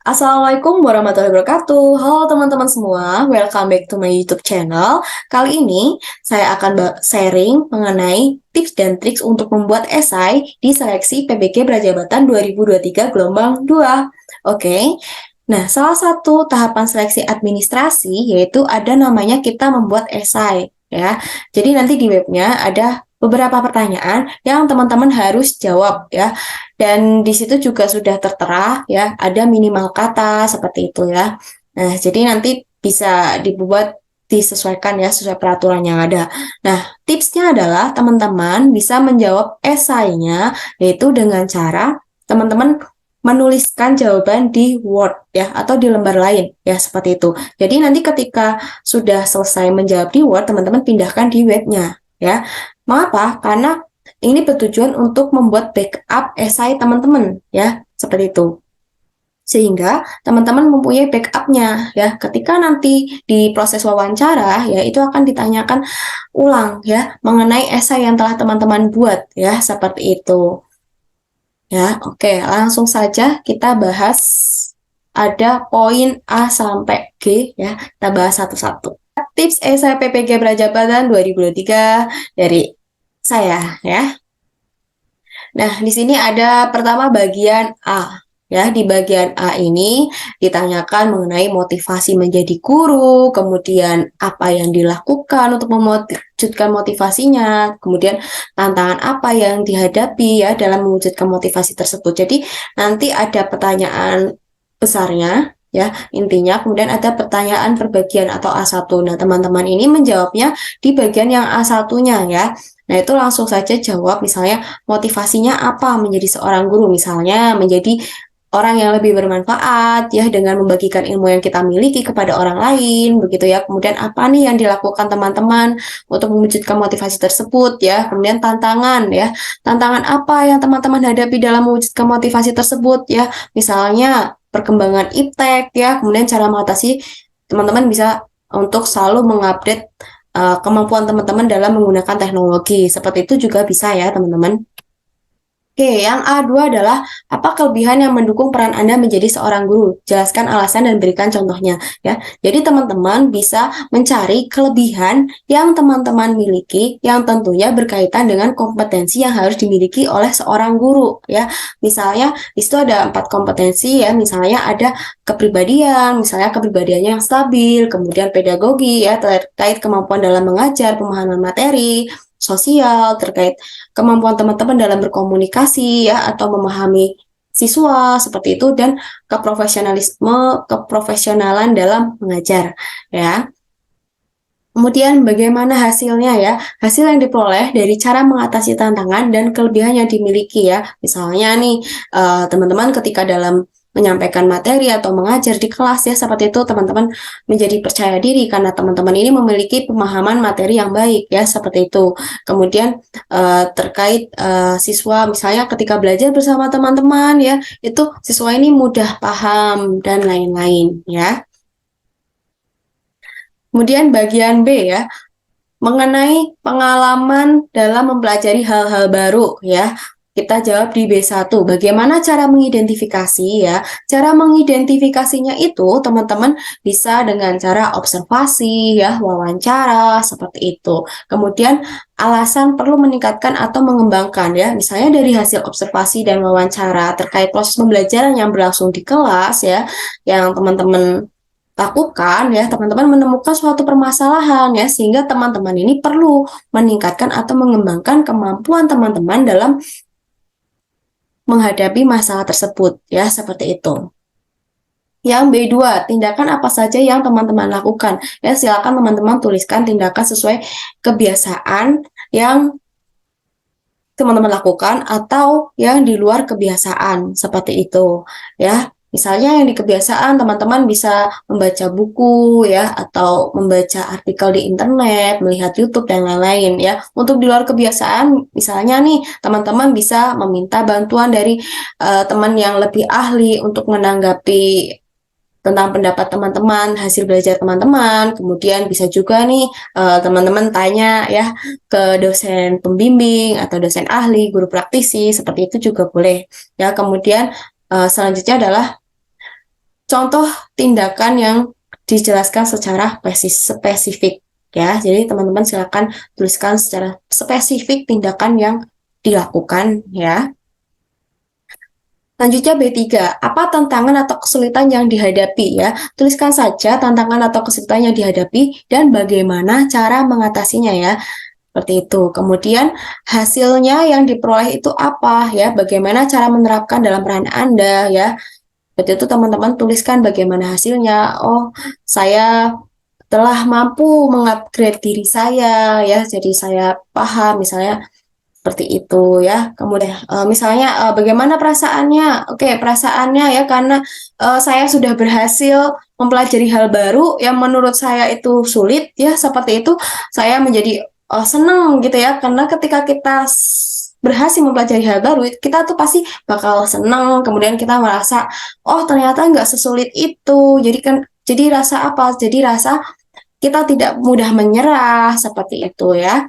Assalamualaikum warahmatullahi wabarakatuh. Halo teman-teman semua, welcome back to my YouTube channel. Kali ini saya akan sharing mengenai tips dan trik untuk membuat esai di seleksi PBG Prajabatan 2023 gelombang 2. Oke. Nah, salah satu tahapan seleksi administrasi yaitu ada namanya kita membuat esai, ya. Jadi nanti di webnya ada beberapa pertanyaan yang teman-teman harus jawab, ya. Dan di situ juga sudah tertera ya, ada minimal kata seperti itu ya. Nah, jadi nanti bisa dibuat disesuaikan ya sesuai peraturan yang ada. Nah, tipsnya adalah teman-teman bisa menjawab esainya yaitu dengan cara teman-teman menuliskan jawaban di Word ya atau di lembar lain ya seperti itu. Jadi nanti ketika sudah selesai menjawab di Word, teman-teman pindahkan di webnya ya. Mengapa? Karena ini bertujuan untuk membuat backup esai teman-teman ya, seperti itu. Sehingga teman-teman mempunyai backupnya ya. Ketika nanti di proses wawancara ya itu akan ditanyakan ulang ya mengenai esai yang telah teman-teman buat ya, seperti itu. Ya, oke, langsung saja kita bahas ada poin A sampai G ya. Kita bahas satu-satu. Tips esai PPG Prajabatan 2023 dari saya ya. Nah, di sini ada pertama bagian A. Ya, di bagian A ini ditanyakan mengenai motivasi menjadi guru, kemudian apa yang dilakukan untuk mewujudkan motivasinya, kemudian tantangan apa yang dihadapi ya dalam mewujudkan motivasi tersebut. Jadi, nanti ada pertanyaan besarnya ya, intinya kemudian ada pertanyaan perbagian atau A1. Nah, teman-teman ini menjawabnya di bagian yang A1-nya ya. Nah, itu langsung saja jawab misalnya motivasinya apa menjadi seorang guru, misalnya menjadi orang yang lebih bermanfaat ya dengan membagikan ilmu yang kita miliki kepada orang lain begitu ya. Kemudian apa nih yang dilakukan teman-teman untuk mewujudkan motivasi tersebut ya. Kemudian tantangan ya. Tantangan apa yang teman-teman hadapi dalam mewujudkan motivasi tersebut ya. Misalnya perkembangan iptek ya. Kemudian cara mengatasi, teman-teman bisa untuk selalu mengupdate kemampuan teman-teman dalam menggunakan teknologi. Seperti itu juga bisa ya, teman-teman. Oke, yang A2 adalah apa kelebihan yang mendukung peran Anda menjadi seorang guru? Jelaskan alasan dan berikan contohnya ya. Jadi teman-teman bisa mencari kelebihan yang teman-teman miliki yang tentunya berkaitan dengan kompetensi yang harus dimiliki oleh seorang guru ya. Misalnya di situ ada 4 kompetensi ya, misalnya ada kepribadian, misalnya kepribadiannya yang stabil, kemudian pedagogi ya terkait kemampuan dalam mengajar, pemahaman materi, sosial terkait kemampuan teman-teman dalam berkomunikasi ya atau memahami siswa seperti itu, dan keprofesionalan dalam mengajar ya. Kemudian bagaimana hasilnya ya? Hasil yang diperoleh dari cara mengatasi tantangan dan kelebihan yang dimiliki ya. Misalnya nih, teman-teman ketika dalam menyampaikan materi atau mengajar di kelas ya, seperti itu teman-teman menjadi percaya diri karena teman-teman ini memiliki pemahaman materi yang baik ya, seperti itu. Kemudian terkait siswa misalnya ketika belajar bersama teman-teman ya, itu siswa ini mudah paham dan lain-lain ya. Kemudian bagian B ya, mengenai pengalaman dalam mempelajari hal-hal baru ya. Kita jawab di B1. Bagaimana cara mengidentifikasi ya? Cara mengidentifikasinya itu teman-teman bisa dengan cara observasi ya, wawancara seperti itu. Kemudian alasan perlu meningkatkan atau mengembangkan ya. Misalnya dari hasil observasi dan wawancara terkait proses pembelajaran yang berlangsung di kelas ya, yang teman-teman lakukan ya, teman-teman menemukan suatu permasalahan ya, sehingga teman-teman ini perlu meningkatkan atau mengembangkan kemampuan teman-teman dalam menghadapi masalah tersebut ya, seperti itu. Yang B2, tindakan apa saja yang teman-teman lakukan ya, silakan teman-teman tuliskan tindakan sesuai kebiasaan yang teman-teman lakukan atau yang di luar kebiasaan seperti itu ya. Misalnya yang di kebiasaan teman-teman bisa membaca buku ya atau membaca artikel di internet, melihat YouTube dan lain-lain ya. Untuk di luar kebiasaan misalnya nih teman-teman bisa meminta bantuan dari teman yang lebih ahli untuk menanggapi tentang pendapat teman-teman, hasil belajar teman-teman. Kemudian bisa juga nih teman-teman tanya ya ke dosen pembimbing atau dosen ahli, guru praktisi, seperti itu juga boleh. Ya, kemudian selanjutnya adalah contoh tindakan yang dijelaskan secara spesifik ya. Jadi teman-teman silakan tuliskan secara spesifik tindakan yang dilakukan ya. Selanjutnya B3, apa tantangan atau kesulitan yang dihadapi ya? Tuliskan saja tantangan atau kesulitan yang dihadapi dan bagaimana cara mengatasinya ya. Seperti itu. Kemudian hasilnya yang diperoleh itu apa ya? Bagaimana cara menerapkan dalam peran Anda ya? Seperti itu teman-teman tuliskan bagaimana hasilnya. Oh, saya telah mampu mengupgrade diri saya ya. Jadi saya paham misalnya seperti itu ya. Kemudian misalnya bagaimana perasaannya? Oke, perasaannya ya karena saya sudah berhasil mempelajari hal baru yang menurut saya itu sulit ya, seperti itu saya menjadi senang gitu ya, karena ketika kita berhasil mempelajari hal baru, kita tuh pasti bakal senang, kemudian kita merasa oh ternyata nggak sesulit itu. Jadi rasa apa? Jadi rasa kita tidak mudah menyerah seperti itu ya.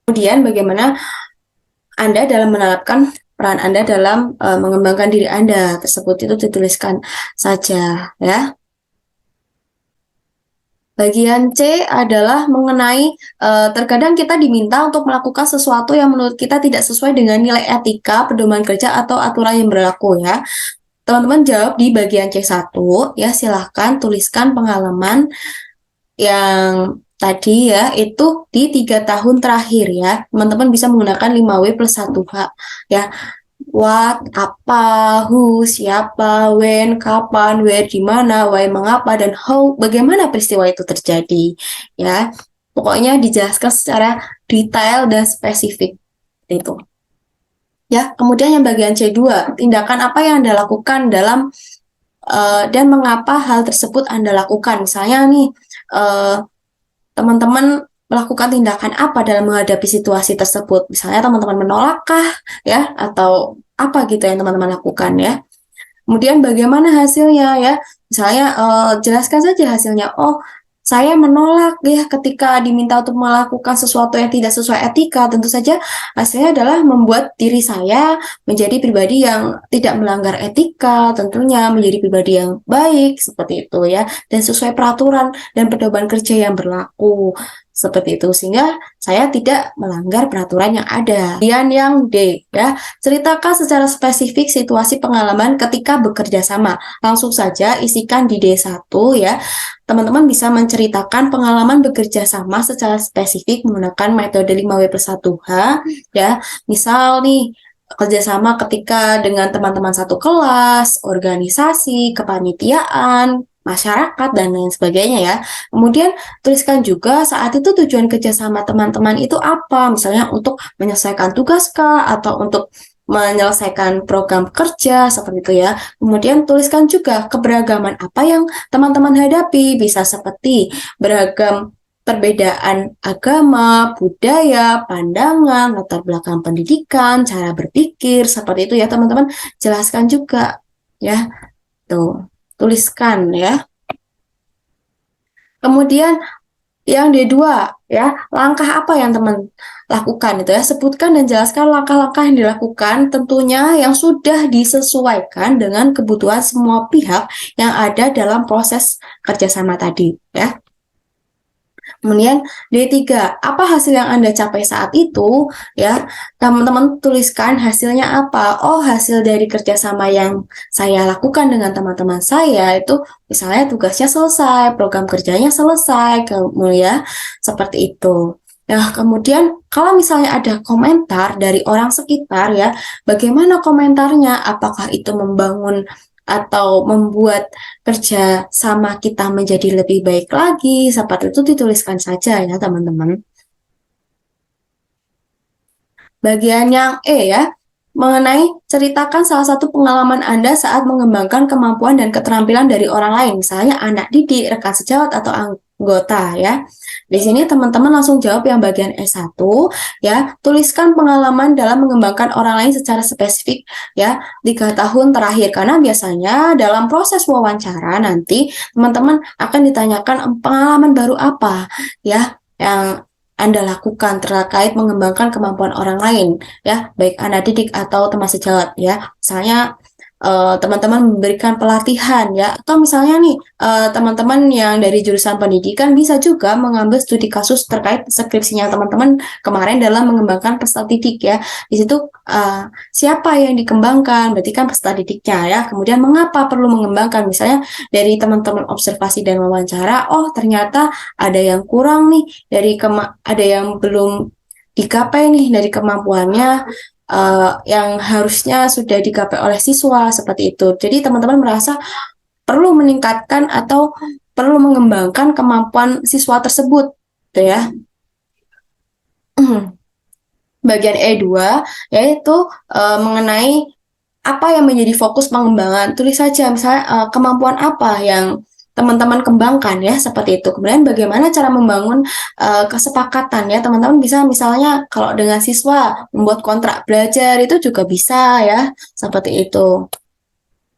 Kemudian bagaimana anda dalam menerapkan peran Anda dalam mengembangkan diri Anda tersebut, itu dituliskan saja ya. Bagian C adalah mengenai terkadang kita diminta untuk melakukan sesuatu yang menurut kita tidak sesuai dengan nilai etika, pedoman kerja atau aturan yang berlaku ya. Teman-teman jawab di bagian C1 ya, silahkan tuliskan pengalaman yang tadi ya, itu di 3 tahun terakhir ya. Teman-teman bisa menggunakan 5W+1H ya. What, apa, who, siapa, when, kapan, where, di mana, why, mengapa, dan how, bagaimana peristiwa itu terjadi ya. Pokoknya dijelaskan secara detail dan spesifik itu. Ya, kemudian yang bagian C2, tindakan apa yang Anda lakukan dalam dan mengapa hal tersebut Anda lakukan. Misalnya nih, teman-teman melakukan tindakan apa dalam menghadapi situasi tersebut. Misalnya teman-teman menolakkah ya, atau apa gitu yang teman-teman lakukan ya. Kemudian bagaimana hasilnya ya. Misalnya jelaskan saja hasilnya. Oh, saya menolak ya ketika diminta untuk melakukan sesuatu yang tidak sesuai etika. Tentu saja hasilnya adalah membuat diri saya menjadi pribadi yang tidak melanggar etika, tentunya menjadi pribadi yang baik seperti itu ya, dan sesuai peraturan dan pedoman kerja yang berlaku. Seperti itu, sehingga saya tidak melanggar peraturan yang ada. Kemudian yang D ya, ceritakan secara spesifik situasi pengalaman ketika bekerja sama. Langsung saja isikan di D1 ya. Teman-teman bisa menceritakan pengalaman bekerja sama secara spesifik menggunakan metode 5W+1H ya. Misal nih, kerjasama ketika dengan teman-teman satu kelas, organisasi, kepanitiaan, masyarakat, dan lain sebagainya ya. Kemudian tuliskan juga saat itu tujuan kerjasama teman-teman itu apa, misalnya untuk menyelesaikan tugas kah, atau untuk menyelesaikan program kerja seperti itu ya. Kemudian tuliskan juga keberagaman apa yang teman-teman hadapi, bisa seperti beragam perbedaan agama, budaya, pandangan, latar belakang pendidikan, cara berpikir, seperti itu ya teman-teman. Jelaskan juga ya. Tuh, tuliskan ya. Kemudian yang D2 ya, langkah apa yang teman lakukan itu ya, sebutkan dan jelaskan langkah-langkah yang dilakukan, tentunya yang sudah disesuaikan dengan kebutuhan semua pihak yang ada dalam proses kerjasama tadi ya. Kemudian D3, apa hasil yang Anda capai saat itu ya, teman-teman tuliskan hasilnya apa. Oh, hasil dari kerjasama yang saya lakukan dengan teman-teman saya itu misalnya tugasnya selesai, program kerjanya selesai, kemudian seperti itu. Nah, kemudian kalau misalnya ada komentar dari orang sekitar ya, bagaimana komentarnya? Apakah itu membangun atau membuat kerja sama kita menjadi lebih baik lagi, seperti itu dituliskan saja ya teman-teman. Bagian yang E ya, mengenai ceritakan salah satu pengalaman Anda saat mengembangkan kemampuan dan keterampilan dari orang lain, misalnya anak didik, rekan sejawat, atau anggota ya. Di sini teman-teman langsung jawab yang bagian S1 ya, tuliskan pengalaman dalam mengembangkan orang lain secara spesifik ya, 3 tahun terakhir, karena biasanya dalam proses wawancara nanti teman-teman akan ditanyakan pengalaman baru apa ya yang Anda lakukan terkait mengembangkan kemampuan orang lain ya, baik anak didik atau teman sejawat ya. Misalnya teman-teman memberikan pelatihan ya, atau misalnya nih teman-teman yang dari jurusan pendidikan bisa juga mengambil studi kasus terkait skripsinya teman-teman kemarin dalam mengembangkan peserta didik ya. Di situ siapa yang dikembangkan, berarti kan peserta didiknya ya. Kemudian mengapa perlu mengembangkan, misalnya dari teman-teman observasi dan wawancara, oh ternyata ada yang kurang nih ada yang belum digapai nih dari kemampuannya yang harusnya sudah digapai oleh siswa seperti itu. Jadi teman-teman merasa perlu meningkatkan atau perlu mengembangkan kemampuan siswa tersebut, gitu ya. Bagian E2 yaitu mengenai apa yang menjadi fokus pengembangan. Tulis saja misalnya kemampuan apa yang teman-teman kembangkan ya, seperti itu. Kemudian bagaimana cara membangun kesepakatan ya, teman-teman bisa misalnya kalau dengan siswa membuat kontrak belajar itu juga bisa ya, seperti itu.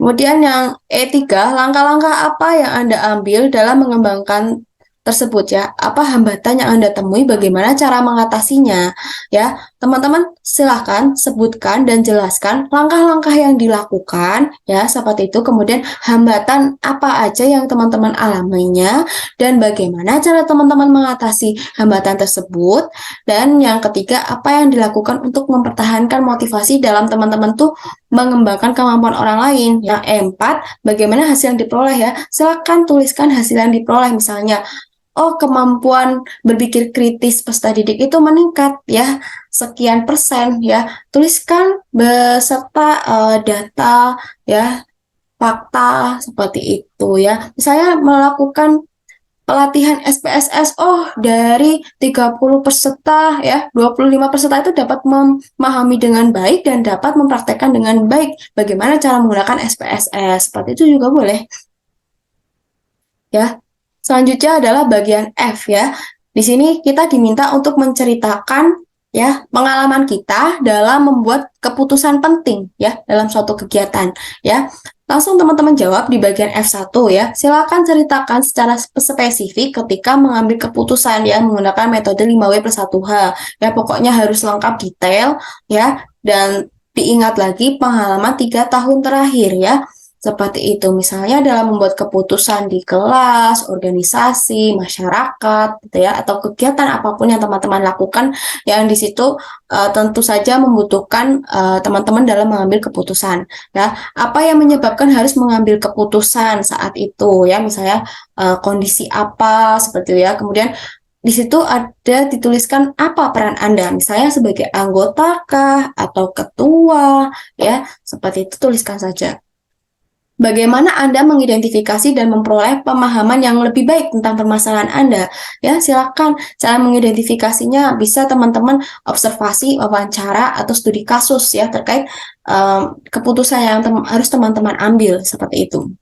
Kemudian yang E3, langkah-langkah apa yang Anda ambil dalam mengembangkan tersebut ya, apa hambatan yang Anda temui, bagaimana cara mengatasinya ya. Teman-teman silahkan sebutkan dan jelaskan langkah-langkah yang dilakukan ya, seperti itu. Kemudian hambatan apa aja yang teman-teman alaminya dan bagaimana cara teman-teman mengatasi hambatan tersebut. Dan yang ketiga, apa yang dilakukan untuk mempertahankan motivasi dalam teman-teman tuh mengembangkan kemampuan orang lain. Yang keempat, bagaimana hasil yang diperoleh ya. Silakan tuliskan hasil yang diperoleh, misalnya oh kemampuan berpikir kritis peserta didik itu meningkat ya sekian persen ya. Tuliskan beserta data ya, fakta seperti itu ya. Misalnya melakukan pelatihan SPSS, oh dari 30 peserta ya, 25 peserta itu dapat memahami dengan baik dan dapat mempraktekkan dengan baik bagaimana cara menggunakan SPSS. Seperti itu juga boleh. Ya. Selanjutnya adalah bagian F ya. Di sini kita diminta untuk menceritakan ya pengalaman kita dalam membuat keputusan penting ya dalam suatu kegiatan ya. Langsung teman-teman jawab di bagian F1 ya. Silakan ceritakan secara spesifik ketika mengambil keputusan ya menggunakan metode 5W+1H. Ya pokoknya harus lengkap detail ya, dan diingat lagi pengalaman 3 tahun terakhir ya. Seperti itu, misalnya dalam membuat keputusan di kelas, organisasi, masyarakat, gitu ya, atau kegiatan apapun yang teman-teman lakukan, yang di situ tentu saja membutuhkan teman-teman dalam mengambil keputusan. Ya, apa yang menyebabkan harus mengambil keputusan saat itu, ya, misalnya kondisi apa, seperti itu ya. Kemudian di situ ada dituliskan apa peran Anda, misalnya sebagai anggota kah atau ketua, ya, seperti itu tuliskan saja. Bagaimana Anda mengidentifikasi dan memperoleh pemahaman yang lebih baik tentang permasalahan Anda? Ya, silakan. Cara mengidentifikasinya bisa teman-teman observasi, wawancara, atau studi kasus ya terkait keputusan yang harus teman-teman ambil seperti itu.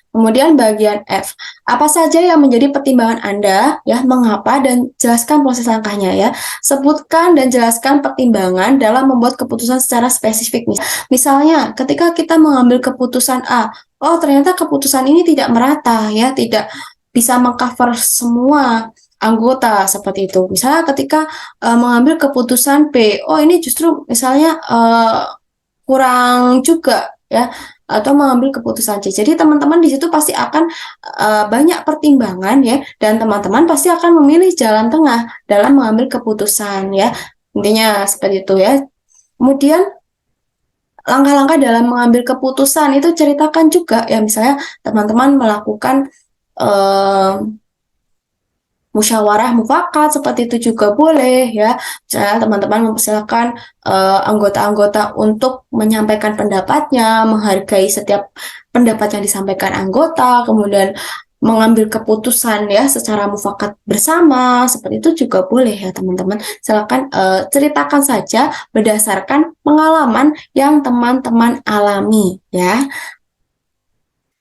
Kemudian bagian F, apa saja yang menjadi pertimbangan Anda, ya, mengapa, dan jelaskan proses langkahnya ya. Sebutkan dan jelaskan pertimbangan dalam membuat keputusan secara spesifik. Misalnya, ketika kita mengambil keputusan A, oh ternyata keputusan ini tidak merata ya, tidak bisa mengcover semua anggota seperti itu. Misalnya ketika mengambil keputusan B, oh ini justru misalnya kurang juga ya, atau mengambil keputusan C. Jadi teman-teman di situ pasti akan banyak pertimbangan ya, dan teman-teman pasti akan memilih jalan tengah dalam mengambil keputusan ya. Intinya seperti itu ya. Kemudian langkah-langkah dalam mengambil keputusan itu ceritakan juga ya, misalnya teman-teman melakukan musyawarah mufakat seperti itu juga boleh ya. Misalnya teman-teman mempersilahkan anggota-anggota untuk menyampaikan pendapatnya, menghargai setiap pendapat yang disampaikan anggota, kemudian mengambil keputusan ya secara mufakat bersama, seperti itu juga boleh ya teman-teman. Silakan ceritakan saja berdasarkan pengalaman yang teman-teman alami ya.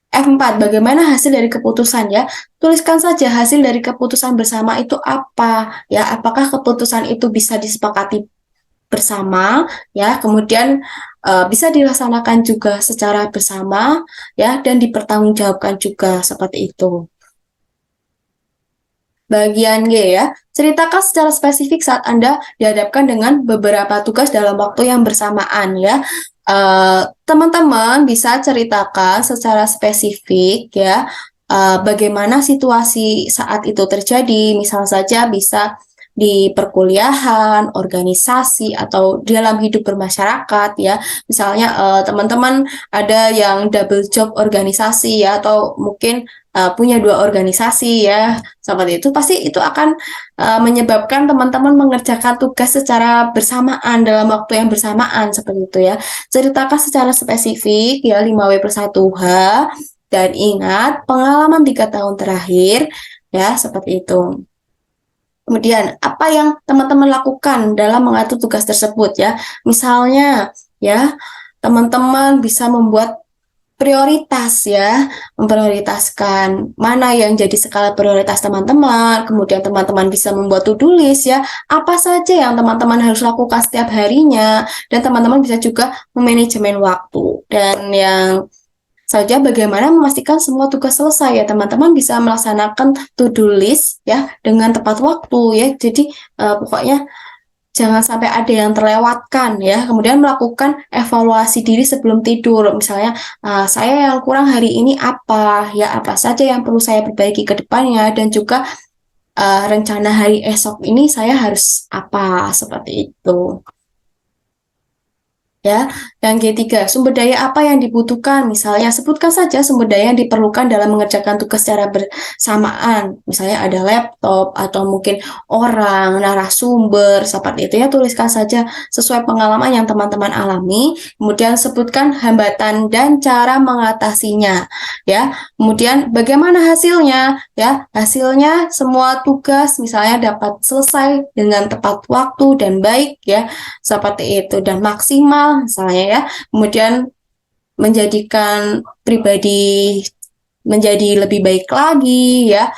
F4, bagaimana hasil dari keputusan ya? Tuliskan saja hasil dari keputusan bersama itu apa ya? Apakah keputusan itu bisa disepakati bersama ya? Kemudian bisa dilaksanakan juga secara bersama ya, dan dipertanggungjawabkan juga seperti itu. Bagian G ya, ceritakan secara spesifik saat Anda dihadapkan dengan beberapa tugas dalam waktu yang bersamaan ya. Teman-teman bisa ceritakan secara spesifik ya, bagaimana situasi saat itu terjadi. Misal saja bisa di perkuliahan, organisasi, atau dalam hidup bermasyarakat ya. Misalnya teman-teman ada yang double job organisasi ya, atau mungkin punya dua organisasi ya, seperti itu pasti itu akan menyebabkan teman-teman mengerjakan tugas secara bersamaan dalam waktu yang bersamaan seperti itu ya. Ceritakan secara spesifik ya 5W+1H dan ingat pengalaman 3 tahun terakhir ya seperti itu. Kemudian apa yang teman-teman lakukan dalam mengatur tugas tersebut ya. Misalnya ya teman-teman bisa membuat prioritas ya, memprioritaskan mana yang jadi skala prioritas teman-teman, kemudian teman-teman bisa membuat to-do list ya, apa saja yang teman-teman harus lakukan setiap harinya, dan teman-teman bisa juga memanajemen waktu. Dan yang saja bagaimana memastikan semua tugas selesai ya, teman-teman bisa melaksanakan to-do list ya dengan tepat waktu ya, jadi pokoknya jangan sampai ada yang terlewatkan ya. Kemudian melakukan evaluasi diri sebelum tidur. Misalnya, saya yang kurang hari ini apa ya, apa saja yang perlu saya perbaiki ke depannya, dan juga rencana hari esok ini saya harus apa, seperti itu. Ya, yang ketiga, sumber daya apa yang dibutuhkan? Misalnya, sebutkan saja sumber daya yang diperlukan dalam mengerjakan tugas secara bersamaan. Misalnya ada laptop atau mungkin orang, narasumber, seperti itu ya. Tuliskan saja sesuai pengalaman yang teman-teman alami. Kemudian sebutkan hambatan dan cara mengatasinya. Ya, kemudian bagaimana hasilnya? Ya, hasilnya semua tugas misalnya dapat selesai dengan tepat waktu dan baik ya, seperti itu, dan maksimal misalnya ya. Kemudian menjadikan pribadi menjadi lebih baik lagi ya,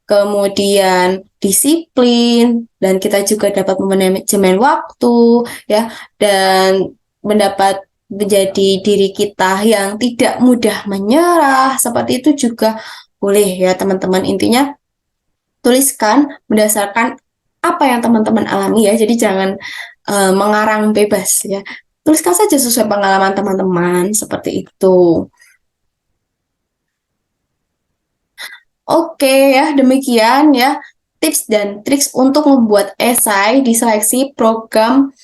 kemudian disiplin, dan kita juga dapat memanajemen waktu ya, dan mendapat menjadi diri kita yang tidak mudah menyerah, seperti itu juga boleh ya teman-teman. Intinya tuliskan berdasarkan apa yang teman-teman alami ya, jadi jangan mengarang bebas ya. Tuliskan saja sesuai pengalaman teman-teman, seperti itu. Oke ya, demikian ya tips dan trik untuk membuat esai di seleksi program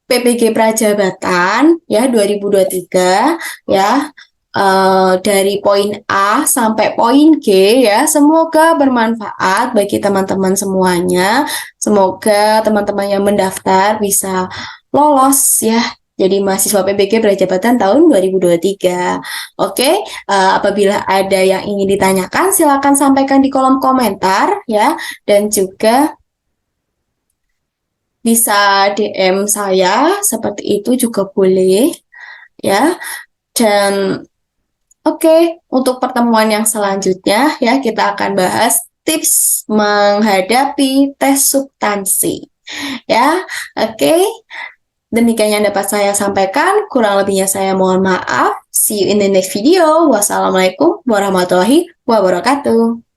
PPG Prajabatan ya 2023 ya. Dari poin A sampai poin G ya. Semoga bermanfaat bagi teman-teman semuanya. Semoga teman-teman yang mendaftar bisa lolos ya jadi mahasiswa PPG Prajabatan tahun 2023. Oke, apabila ada yang ingin ditanyakan, silakan sampaikan di kolom komentar ya, dan juga bisa DM saya, seperti itu juga boleh ya. Dan oke, untuk pertemuan yang selanjutnya ya kita akan bahas tips menghadapi tes substansi. Ya, oke. Demikian yang dapat saya sampaikan. Kurang lebihnya saya mohon maaf. See you in the next video. Wassalamualaikum warahmatullahi wabarakatuh.